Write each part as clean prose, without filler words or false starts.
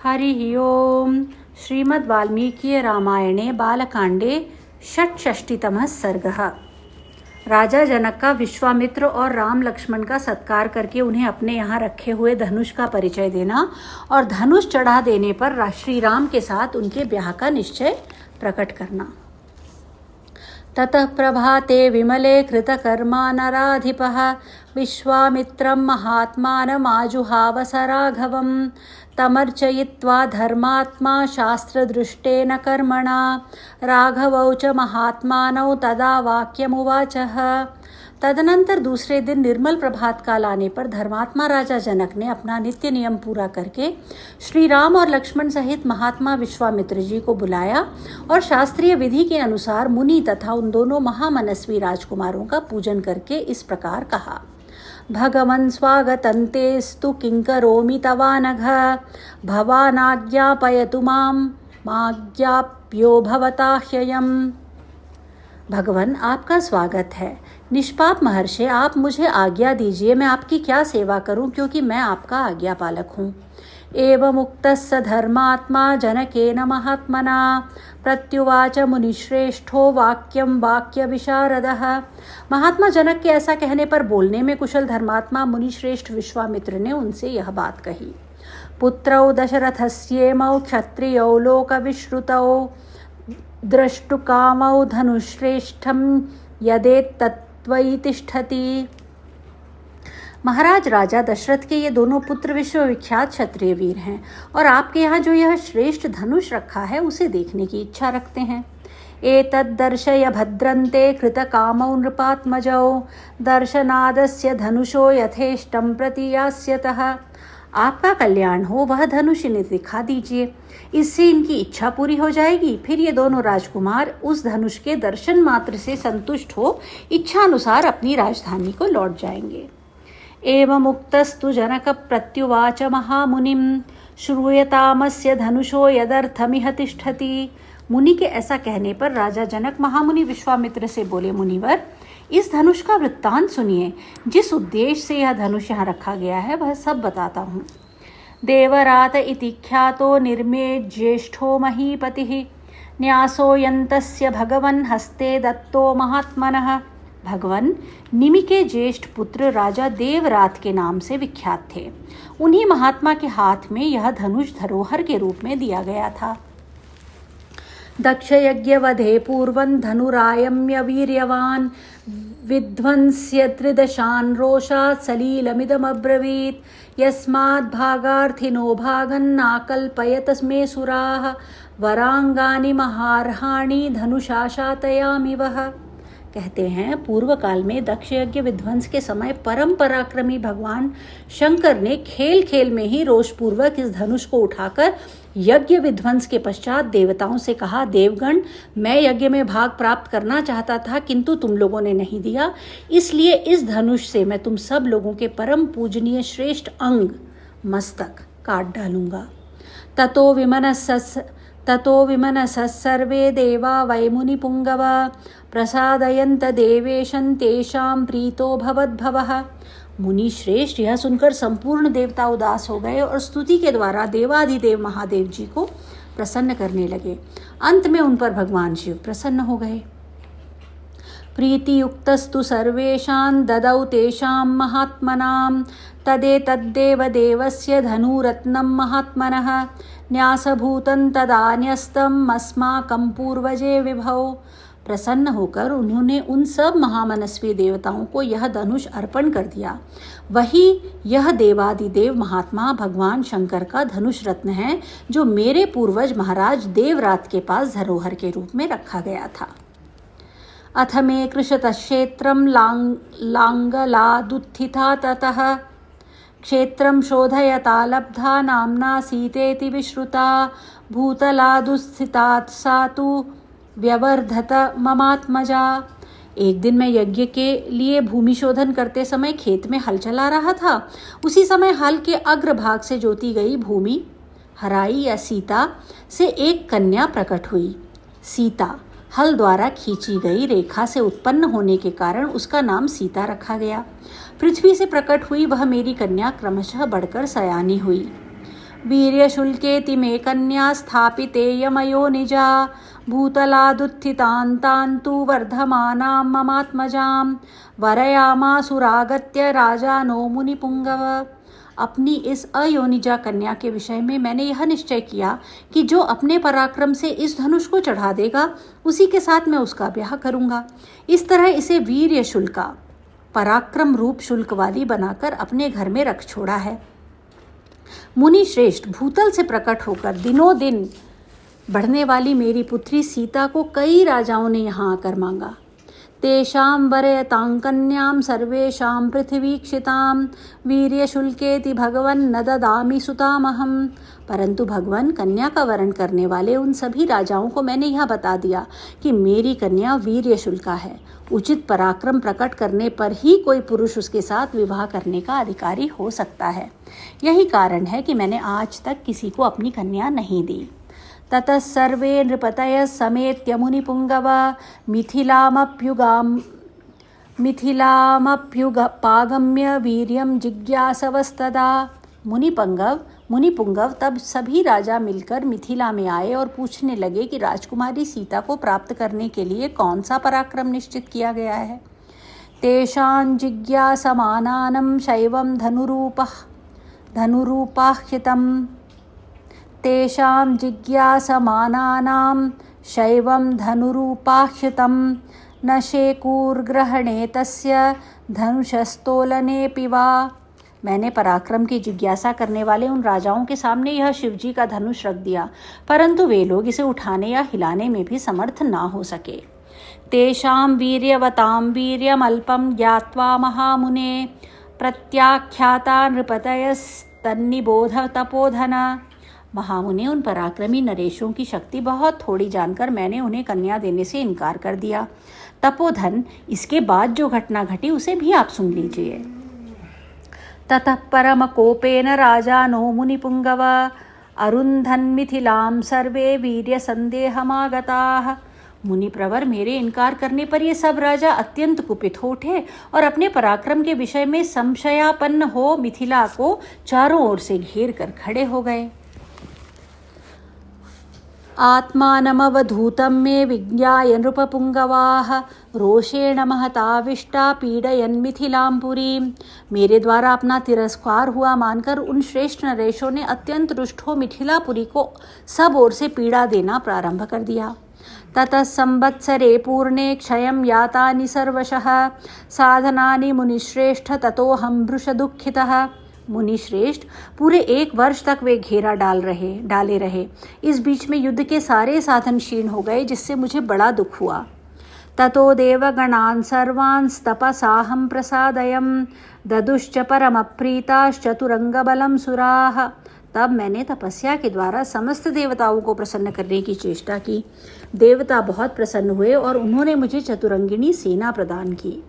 हरिः ओम्। श्रीमद् वाल्मीकि रामायणे बालकांडे षट्षष्टितमः सर्गः। राजा जनक का विश्वामित्र और राम लक्ष्मण का सत्कार करके उन्हें अपने यहाँ रखे हुए धनुष का परिचय देना और धनुष चढ़ा देने पर श्री राम के साथ उनके ब्याह का निश्चय प्रकट करना। ततः प्रभाते विमले कृतकर्मा नराधिपः विश्वामित्रं महात्मानमाजुहाव स राघवं तमर्चयित्वा धर्मात्मा शास्त्रदृष्टेन कर्मणा राघवौ च महात्मानौ तदा वाक्यमुवाचः। तदनंतर दूसरे दिन निर्मल प्रभात काल आने पर धर्मात्मा राजा जनक ने अपना नित्य नियम पूरा करके श्री राम और लक्ष्मण सहित महात्मा विश्वामित्र जी को बुलाया और शास्त्रीय विधि के अनुसार मुनि तथा उन दोनों महामनस्वी राजकुमारों का पूजन करके इस प्रकार कहा। भगवन् स्वागतन्तेस्तु किंकरोमि तवानघ भवानाज्ञापयतु माज्ञाप्यो भवता ह्ययम्। भगवान, आपका स्वागत है। निष्पाप महर्षि, आप मुझे आज्ञा दीजिए, मैं आपकी क्या सेवा करूं, क्योंकि मैं आपका आज्ञा पालक हूँ। एवमुक्तः स धर्मात्मा जनकेन महात्मना प्रत्युवाच मुनिश्रेष्ठो वाक्यं वाक्य विशारदः। महात्मा जनक के ऐसा कहने पर बोलने में कुशल धर्मात्मा मुनिश्रेष्ठ विश्वामित्र ने उनसे यह बात कही। पुत्रौ दशरथस्येमौ क्षत्रियौ लोकविश्रुतौ द्रष्टुकामौ धनुश्रेष्ठं यदेतत्त्वयि तिष्ठति। महाराज राजा दशरथ के ये दोनों पुत्र विश्वविख्यात क्षत्रिय वीर हैं और आपके यहाँ जो यह श्रेष्ठ धनुष रखा है उसे देखने की इच्छा रखते हैं। एतद्दर्शय भद्रन्ते कृतकामौ नृपात्मजौ दर्शनादस्य धनुषो यथेष्टं प्रतीयास्यतः। आपका कल्याण हो, वह धनुष इन्हें दिखा दीजिए, इससे इनकी इच्छा पूरी हो जाएगी। फिर ये दोनों राजकुमार उस धनुष के दर्शन मात्र से संतुष्ट हो इच्छानुसार अपनी राजधानी को लौट जाएंगे। एवमुक्तस्तु जनक प्रत्युवाच महामुनिं श्रूयतामस्य धनुषो यदर्थमिह तिष्ठति। मुनि के ऐसा कहने पर राजा जनक महामुनि विश्वामित्र से बोले, मुनिवर, इस धनुष का वृत्तांत सुनिए। जिस उद्देश्य से यह धनुष यहाँ रखा गया है वह सब बताता हूँ। देवरात इति ख्यातो निर्मे ज्येष्ठो महीपतिः न्यासो यन्तस्य भगवन् हस्ते दत्तो महात्मनः। भगवान निमि के ज्येष्ठ पुत्र राजा देवरात के नाम से विख्यात थे। उन्हीं महात्मा के हाथ में यह धनुष धरोहर के रूप में दिया गया था। दक्ष यज्ञवधे पूर्वं धनुरायम्य वीर्यवान् विध्वंस्य त्रिदशान् रोषात् सलीलमिदमब्रवीत् यस्माद् भागार्थिनो भागन्नाकल्पयत मे सुराः वरांगानि महार्हाणि धनुषा शातयामि वः। कहते हैं, पूर्व काल में दक्ष यज्ञ विध्वंस के समय परम पराक्रमी भगवान शंकर ने खेल खेल में ही रोषपूर्वक इस धनुष को उठाकर यज्ञ विध्वंस के पश्चात देवताओं से कहा, देवगण, मैं यज्ञ में भाग प्राप्त करना चाहता था किंतु तुम लोगों ने नहीं दिया, इसलिए इस धनुष से मैं तुम सब लोगों के परम पूजनीय श्रेष्ठ अंग मस्तक काट डालूंगा। ततो विमनसः सर्वे देवा वै मुनिपुंगव प्रसादयन्त देवेशं तेषां प्रीतो भवद्भवः। मुनि श्रेष्ठ यह सुनकर संपूर्ण देवता उदास हो गए और स्तुति के द्वारा देवाधिदेव महादेव जी को प्रसन्न करने लगे। अंत में उन पर भगवान शिव प्रसन्न हो गए। प्रीतियुक्तस्तु सर्वेषां ददौ तेषां महात्मनां तदेतद्देव देवस्य धनुरत्नं महात्मनः न्यासभूतं तदान्यस्तम् अस्माकं पूर्वजे विभौ। प्रसन्न होकर उन्होंने उन सब महामनस्वी देवताओं को यह धनुष अर्पण कर दिया। वही यह देवादिदेव महात्मा भगवान शंकर का धनुष रत्न है जो मेरे पूर्वज महाराज देवरात के पास धरोहर के रूप में रखा गया था। अथ मे कृशतक्षेत्रं लांगलादुत्थिता ततः क्षेत्रं शोधयता लब्धा नाम्ना सीतेति विश्रुता भूतलादुस्थितात् सा तु व्यवर्धत ममात्मजा। एक दिन मैं यज्ञ के लिए भूमि शोधन करते समय खेत में हल चला रहा था। उसी समय हल के अग्रभाग से जोती गई भूमि हराई या सीता से एक कन्या प्रकट हुई। सीता हल द्वारा खींची गई रेखा से उत्पन्न होने के कारण उसका नाम सीता रखा गया। पृथ्वी से प्रकट हुई वह मेरी कन्या क्रमशः बढ़कर सयानी हुई। वीर्यशुल्केति मे कन्या स्थापितेयमयो निजा भूतलादुत्थितां तु वर्धमानां ममात्मजां वरयामासुरागत्य राजानो मुनिपुंगव। अपनी इस अयोनिजा कन्या के विषय में मैंने यह निश्चय किया कि जो अपने पराक्रम से इस धनुष को चढ़ा देगा उसी के साथ मैं उसका ब्याह करूंगा। इस तरह इसे वीर्य शुल्का, पराक्रम रूप शुल्क वाली बनाकर अपने घर में रख छोड़ा है। मुनि श्रेष्ठ, भूतल से प्रकट होकर दिनों दिन बढ़ने वाली मेरी पुत्री सीता को कई राजाओं ने यहाँ आकर मांगा। तेषां वरयतां कन्यां सर्वेषां पृथिवीक्षितां वीर्यशुल्केति भगवन् न ददामि सुतामहं। परंतु भगवान, कन्या का वरण करने वाले उन सभी राजाओं को मैंने यह बता दिया कि मेरी कन्या वीर्यशुल्का है। उचित पराक्रम प्रकट करने पर ही कोई पुरुष उसके साथ विवाह करने का अधिकारी हो सकता है। यही कारण है कि मैंने आज तक किसी को अपनी कन्या नहीं दी। ततः सर्वे नृपतयः समेत्य मुनिपुंगव मिथिलामप्युपागम्य वीर्यं जिज्ञासवस्तदा। मुनिपुंगव तब सभी राजा मिलकर मिथिला में आए और पूछने लगे कि राजकुमारी सीता को प्राप्त करने के लिए कौन सा पराक्रम निश्चित किया गया है। तेषां जिज्ञासमानानं शैवं धनुरूपाह्यतम् तेषां जिज्ञासमानानां शैवं धनुरूपाह्युतं न शेकूर्ग्रहणे तस्य धनुषस्तोलनेऽपि वा। मैंने पराक्रम की जिज्ञासा करने वाले उन राजाओं के सामने यह शिवजी का धनुष रख दिया, परंतु वे लोग इसे उठाने या हिलाने में भी समर्थ ना हो सके। तेषां वीर्यवतां वीर्यमल्पं ज्ञात्वा महामुने प्रत्याख्याता नृपतयस्तन्निबोध तपोधन। महामुने, उन पराक्रमी नरेशों की शक्ति बहुत थोड़ी जानकर मैंने उन्हें कन्या देने से इनकार कर दिया। तपोधन, इसके बाद जो घटना घटी उसे भी आप सुन लीजिए। ततः परम कोपेन राजानो मुनिपुंगव अरुन्धन् मिथिलां सर्वे वीर्य संदेहमागताः। मुनिप्रवर, मेरे इनकार करने पर ये सब राजा अत्यंत कुपित हो उठे और अपने पराक्रम के विषय में संशयापन्न हो मिथिला को चारों ओर से घेर कर खड़े हो गए। आत्मानमवधूतं मे विज्ञाय नृपपुंगवाः रोषेण महताविष्टा पीडयन् मिथिलां पुरीं। मेरे द्वारा अपना तिरस्कार हुआ मानकर उन श्रेष्ठ नरेशों ने अत्यंत रुष्ट हो मिथिलापुरी को सब ओर से पीड़ा देना प्रारंभ कर दिया। ततः संवत्सरे पूर्णे क्षयं यातानि सर्वशः साधनानि मुनिश्रेष्ठ ततोऽहं भृशदुःखितः। मुनिश्रेष्ठ, पूरे 1 वर्ष तक वे घेरा डाले रहे। इस बीच में युद्ध के सारे साधन क्षीण हो गए, जिससे मुझे बड़ा दुख हुआ। ततो देवगणान् सर्वांस्तपसाहं प्रसादयं ददुश्च परमप्रीताश्चतुरंगबलं सुराः। तब मैंने तपस्या के द्वारा समस्त देवताओं को प्रसन्न करने की चेष्टा की। देवता बहुत प्रसन्न हुए और उन्होंने मुझे चतुरंगिणी सेना प्रदान की।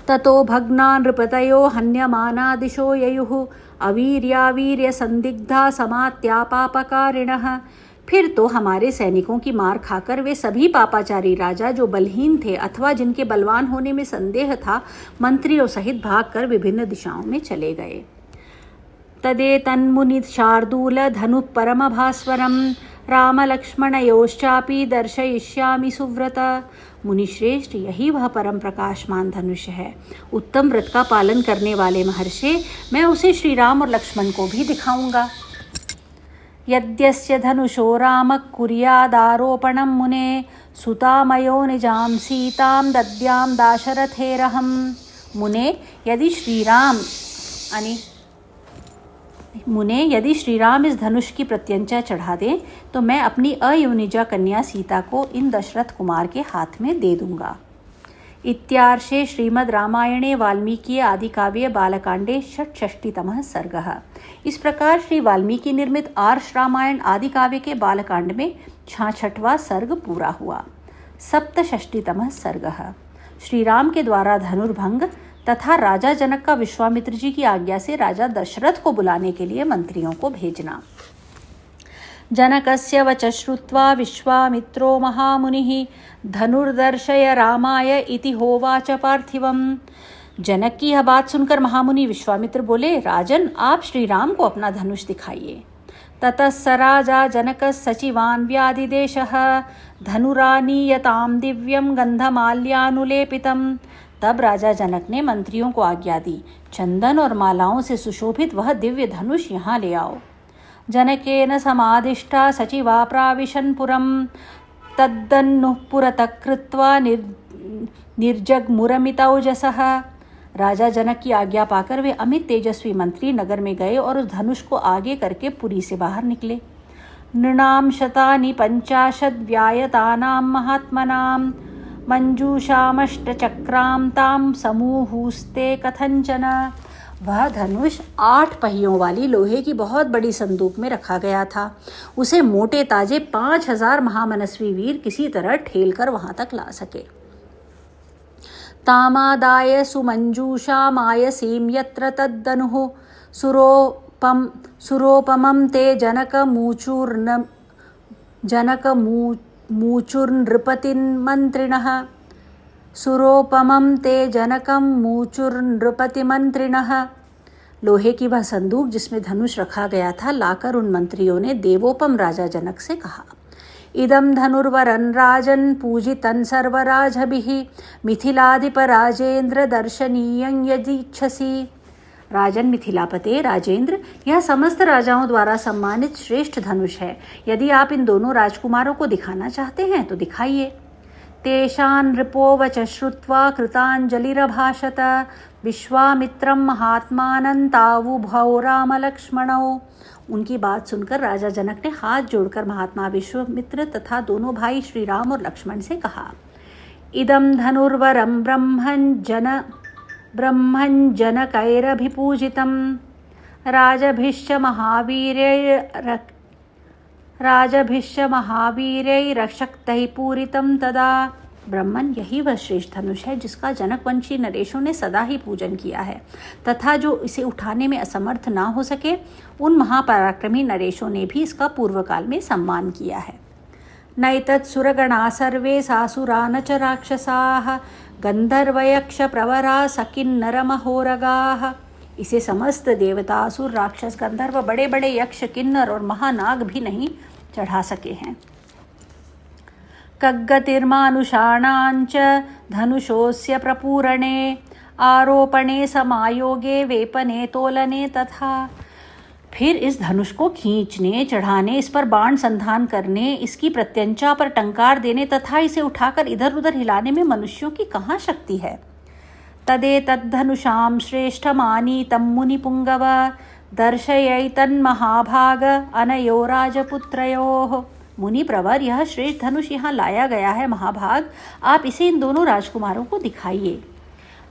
ततो भग्ना नृपतयो हन्यमाना दिशो ययुः अवीर्यावीर्य संदिग्धा समात्यापापकारिणः। फिर तो हमारे सैनिकों की मार खाकर वे सभी पापाचारी राजा जो बलहीन थे अथवा जिनके बलवान होने में संदेह था, मंत्रियों सहित भागकर विभिन्न दिशाओं में चले गए। तदेतन्मुनि शार्दूल धनुः परमभास्वरं रामलक्ष्मणयोश्चापि दर्शयिष्यामि सुव्रत। मुनिश्रेष्ठ, यही वह परम प्रकाशमान धनुष है। उत्तम व्रत का पालन करने वाले महर्षि, मैं उसे श्री राम और लक्ष्मण को भी दिखाऊंगा। यद्यस्य धनुषो रामः कुर्यादारोपणं मुने सुतामयो निजां सीतां दद्यां दाशरथेरहम्। मुने, यदि श्री राम इस धनुष की प्रत्यंचा चढ़ा दें तो मैं अपनी अयोनिजा कन्या सीता को इन दशरथ कुमार के हाथ में दे दूंगा। इत्यार्षे श्रीमद् रामायणे वाल्मीकि आदिकाव्ये बालकांडे षट्षष्टितमः सर्गः। इस प्रकार श्री वाल्मीकि निर्मित आर्ष रामायण आदिकाव्य के बालकांड में 66वां सर्ग पूरा हुआ। सप्तषष्टितमः सर्गः। श्री राम के द्वारा धनुर्भंग तथा राजा जनक का विश्वामित्र जी की आज्ञा से राजा दशरथ को बुलाने के लिए मंत्रियों को भेजना। जनकस्य वचः श्रुत्वा विश्वामित्रो महामुनिः धनुर्दर्शय रामाय इति होवाच पार्थिवम्। जनक की यह बात सुनकर महामुनि विश्वामित्र बोले, राजन, आप श्री राम को अपना धनुष दिखाइए। ततः स राजा जनकः सचिवान् व्याधिदेशः धनुरानीयतां दिव्यं गंधमाल्यानुलेपितम्। तब राजा जनक ने मंत्रियों को आज्ञा दी, चंदन और मालाओं से सुशोभित वह दिव्य धनुष यहाँ ले आओ। जनकेन समादिष्टा सचिवा प्राविशन् पुरं तद्दन्नुः पुरतः कृत्वा निर्जग्मुरमितौजसः। राजा जनक की आज्ञा पाकर वे अमित तेजस्वी मंत्री नगर में गए और उस धनुष को आगे करके पुरी से बाहर निकले। नृणां शतानि पंचाशद् व्यायतानां महात्मनां मंजूषामष्टचक्रां तां समूहुस्ते कथंचन। वह धनुष 8 पहियों वाली लोहे की बहुत बड़ी संदूक में रखा गया था। उसे मोटे ताजे 5000 महामनस्वी वीर किसी तरह ठेल कर वहां तक ला सके। तामादाय सुमंजूषामायसीं यत्र तद्दनुः सुरोपमं ते जनकमूचुर्नृपतिमन्त्रिणः। सुरोपमं ते जनकमूचुर्नृपतिमन्त्रिणः। लोहे की वह संदूक जिसमें धनुष रखा गया था लाकर उन मंत्रियों ने देवोपम राजा जनक से कहा, इदं धनुर्वरन् राजन् पूजितं सर्वराजभिः मिथिलाधिपराजेन्द्र दर्शनीयं यदीच्छसि। राजन मिथिलापते राजेंद्र, यह समस्त राजाओं द्वारा सम्मानित श्रेष्ठ धनुष है। यदि आप इन दोनों राजकुमारों को दिखाना चाहते हैं तो दिखाइए। तेषान् नृपोवच श्रुत्वा कृताञ्जलिरभाषत विश्वामित्रं महात्मानं तावुभौ रामलक्ष्मणौ। उनकी बात सुनकर राजा जनक ने हाथ जोड़कर महात्मा विश्वामित्र तथा दोनों भाई श्री राम और लक्ष्मण से कहा, इदं धनुर्वरं ब्रह्मन् जनकैरभिपूजितं राजभिश्च महावीरैरशक्तैः पूरितं तदा। ब्रह्मन, यही वह श्रेष्ठ धनुष है जिसका जनकवंशी नरेशों ने सदा ही पूजन किया है तथा जो इसे उठाने में असमर्थ ना हो सके उन महापराक्रमी नरेशों ने भी इसका पूर्व काल में सम्मान किया है। नैतत् सुरगणा सर्वे सासुरा न च राक्षसाः गंधर्वयक्ष प्रवरा सकिन्नरमहोरगाः। इसे समस्त देवता, असुर, राक्षस, गंधर्व, बड़े बड़े यक्ष, किन्नर और महानाग भी नहीं चढ़ा सके हैं। कग्गतिर्मानुषाणाञ्च धनुषोऽस्य प्रपूरणे आरोपणे समायोगे वेपने तोलने तथा। फिर इस धनुष को खींचने, चढ़ाने, इस पर बाण संधान करने, इसकी प्रत्यंचा पर टंकार देने तथा इसे उठाकर इधर उधर हिलाने में मनुष्यों की कहाँ शक्ति है। तदेतद्धनुषां श्रेष्ठमानीतं मुनिपुंगव दर्शयैतन्महाभाग अनयो राजपुत्रयोः। मुनि प्रवर, यह श्रेष्ठ धनुष यहाँ लाया गया है महाभाग, आप इसे इन दोनों राजकुमारों को दिखाइए।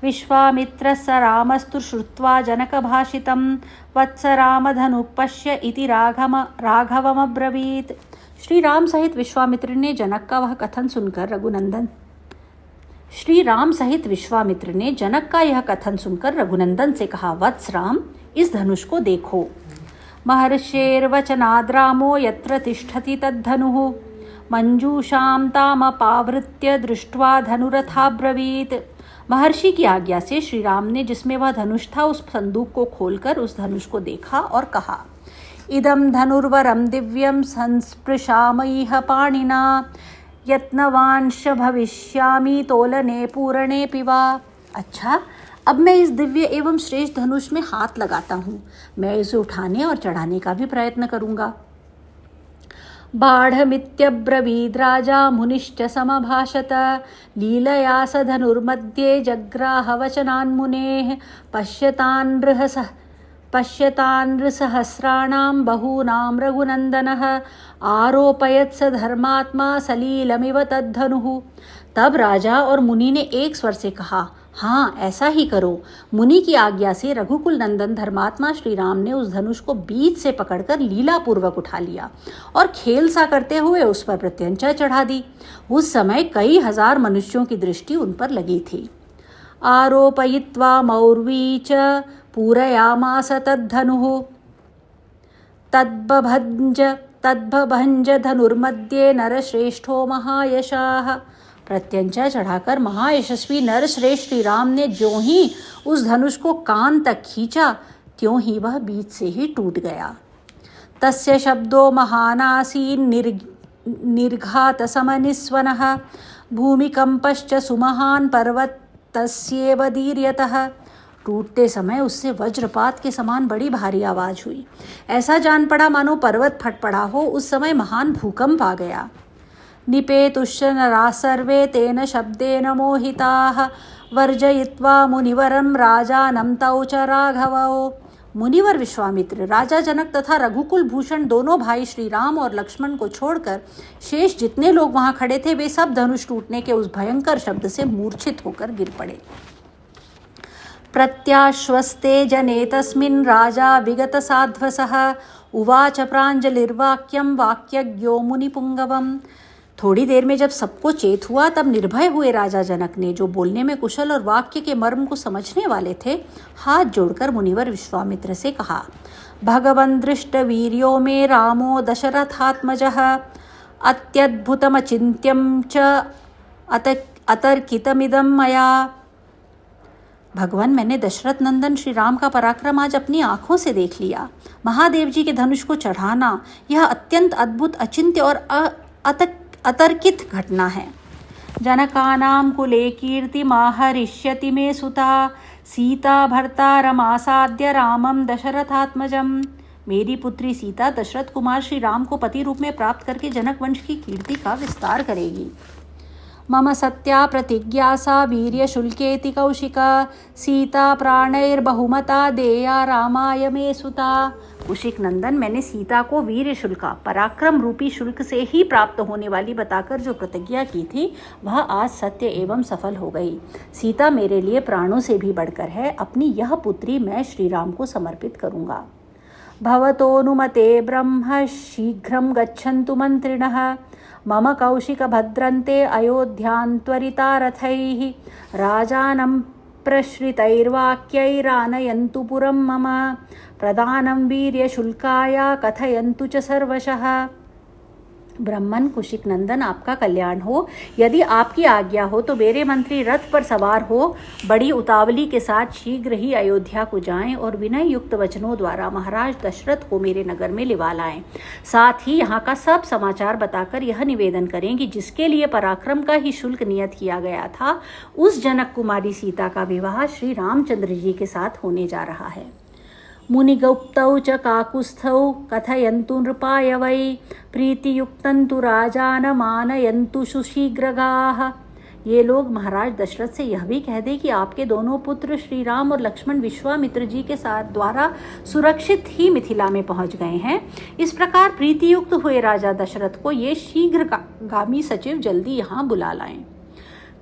विश्वामित्रस्य रामस्तु श्रुत्वा जनकभाषितं वत्स रामधनु पश्य इति राघवमब्रवीत्। श्री राम सहित विश्वामित्र ने जनक का यह कथन सुनकर रघुनंदन से कहा, वत्स राम, इस धनुष को देखो। महर्षेर्वचनाद् रामो यत्र तिष्ठति तद्धनुः मंजूषां तामपावृत्य दृष्ट्वा धनुरथाब्रवीत्। महर्षि की आज्ञा से श्री राम ने जिसमें वह धनुष था उस संदूक को खोलकर उस धनुष को देखा और कहा, इदं धनुर्वरं दिव्यं संस्पृशामयिह पाणिना यत्नवांश भविष्यामि तोलने पूरणे पिवा। अच्छा, अब मैं इस दिव्य एवं श्रेष्ठ धनुष में हाथ लगाता हूँ। मैं इसे उठाने और चढ़ाने का भी प्रयत्न करूँगा। बाढ़मित्यब्रवीद् राजा मुनिश्च समभाषत लीलया स धनुर्मध्ये जग्राह वचनान् मुनेः पश्यतान् नृसहस्राणां बहूनां रघुनन्दनः आरोपयत् स धर्मात्मा सलीलमिव तद्धनुः। तब राजा और मुनि ने एक स्वर से कहा, हाँ, ऐसा ही करो। मुनि की आज्ञा से रघुकुल नंदन धर्मात्मा श्री राम ने उस धनुष को बीच से पकड़कर लीलापूर्वक उठा लिया और खेल सा करते हुए उस पर प्रत्यंचा चढ़ा दी। उस समय कई हजार मनुष्यों की दृष्टि उन पर लगी थी। आरोपयित्वा मौर्वी च पूरयामास तद्धनुः तद्बभंज धनुर्मध्ये नरश्रेष्ठो महायशाः प्रत्यंचा चढ़ाकर महायशस्वी नरश्रेष्ठ श्री राम ने ज्यों ही उस धनुष को कान तक खींचा त्यों ही वह बीच से ही टूट गया। तस्य शब्दो महानासीन निर्घात समनिस्वनः भूमिकंपश्च सुमहान पर्वत तस्येव दीर्यतः। टूटते समय उससे वज्रपात के समान बड़ी भारी आवाज हुई। ऐसा जान पड़ा मानो पर्वत फट पड़ा हो। उस समय महान भूकंप आ गया। निपेतुश्च नराः सर्वे तेन शब्देन मोहिताः वर्जयित्वा मुनिवरं राजानं तौ च राघवौ। मुनिवर विश्वामित्र, राजा जनक तथा रघुकुल भूषण दोनों भाई श्री राम और लक्ष्मण को छोड़कर शेष जितने लोग वहां खड़े थे वे सब धनुष टूटने के उस भयंकर शब्द से मूर्छित होकर गिर पड़े। प्रत्याश्वस्ते जने तस्मिन् राजा विगत साध्वसः उवाच प्राञ्जलिर्वाक्यं वाक्यज्ञो मुनिपुंगवम्। थोड़ी देर में जब सबको चेत हुआ तब निर्भय हुए राजा जनक ने, जो बोलने में कुशल और वाक्य के मर्म को समझने वाले थे, हाथ जोड़कर मुनिवर विश्वामित्र से कहा, भगवन् दृष्ट वीर्यो मे रामो दशरथात्मजः अत्यद्भुतमचिन्त्यं च अतर्कितमिदं मया। भगवान, मैंने दशरथ नंदन श्री राम का पराक्रम आज अपनी आंखों से देख लिया। महादेव जी के धनुष को चढ़ाना यह अत्यंत अद्भुत, अचिंत्य और अतर्कित घटना है। जनकानां कुले कीर्ति माहरिष्यति मे सुता सीता भर्तारमासाद्य रामं दशरथात्मजम्। मेरी पुत्री सीता दशरथ कुमार श्री राम को पति रूप में प्राप्त करके जनक वंश की कीर्ति का विस्तार करेगी। मम सत्या प्रतिज्ञा सा वीर्य शुल्केति कौशिका सीता प्राणैर्बहुमता देया रामाय मे सुता। कुशिक नंदन, मैंने सीता को वीर्य शुल्का, पराक्रम रूपी शुल्क से ही प्राप्त होने वाली बताकर जो प्रतिज्ञा की थी वह आज सत्य एवं सफल हो गई। सीता मेरे लिए प्राणों से भी बढ़कर है। अपनी यह पुत्री मैं श्री राम को समर्पित करूँगा। भवतोनुमते ब्रह्म शीघ्रं गच्छन्तु मंत्रिणः मम कौशिक भद्रन्ते अयोध्यां त्वरिता रथैः राजानं प्रश्रितैर्वाक्यैरानयन्तु पुरं मम प्रदानं वीर्यशुल्काय कथयन्तु च सर्वशः। ब्रह्मन, कुशिक नंदन, आपका कल्याण हो। यदि आपकी आज्ञा हो तो मेरे मंत्री रथ पर सवार हो बड़ी उतावली के साथ शीघ्र ही अयोध्या को जाएं और विनय युक्त वचनों द्वारा महाराज दशरथ को मेरे नगर में लिवा लाएं। साथ ही यहाँ का सब समाचार बताकर यह निवेदन करें कि जिसके लिए पराक्रम का ही शुल्क नियत किया गया था उस जनक कुमारी सीता का विवाह श्री रामचंद्र जी के साथ होने जा रहा है। मुनिगुप्तौ च काकुस्थौ कथयन्तु नृपाय वै प्रीतियुक्तं तु राजानमानयन्तु सुशीघ्रगाः। ये लोग महाराज दशरथ से यह भी कह दे कि आपके दोनों पुत्र श्री राम और लक्ष्मण विश्वामित्र जी के साथ द्वारा सुरक्षित ही मिथिला में पहुंच गए हैं। इस प्रकार प्रीतियुक्त हुए राजा दशरथ को ये शीघ्रगामी सचिव जल्दी यहाँ बुला लाएं।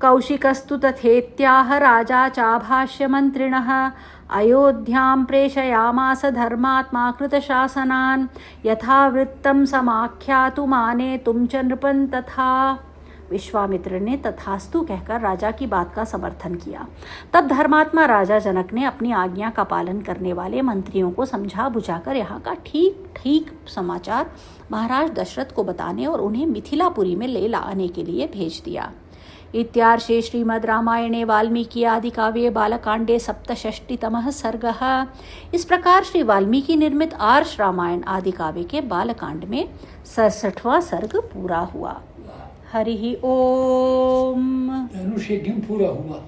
कौशिकस्तु तथेत्याह राजा चाभाष्य मंत्रिणः अयोध्यां प्रेषयामास धर्मात्मा कृतशासनान् यथावृत्तं समाख्यातुमानेतुं च नृपं तथा। विश्वामित्र ने तथास्तु कहकर राजा की बात का समर्थन किया। तब धर्मात्मा राजा जनक ने अपनी आज्ञा का पालन करने वाले मंत्रियों को समझा बुझाकर यहाँ का ठीक समाचार महाराज दशरथ को बताने और उन्हें मिथिलापुरी में ले लाने के लिए भेज दिया। इत्यार्षे श्रीमद् रामायणे वाल्मीकि आदि काव्ये बालकांडे 67तमः सर्गः। इस प्रकार श्री वाल्मीकि निर्मित आर्ष रामायण आदि काव्य के बालकांड में 67वां सर्ग पूरा हुआ। हरि ओम। धनुष यज्ञ पूरा हुआ।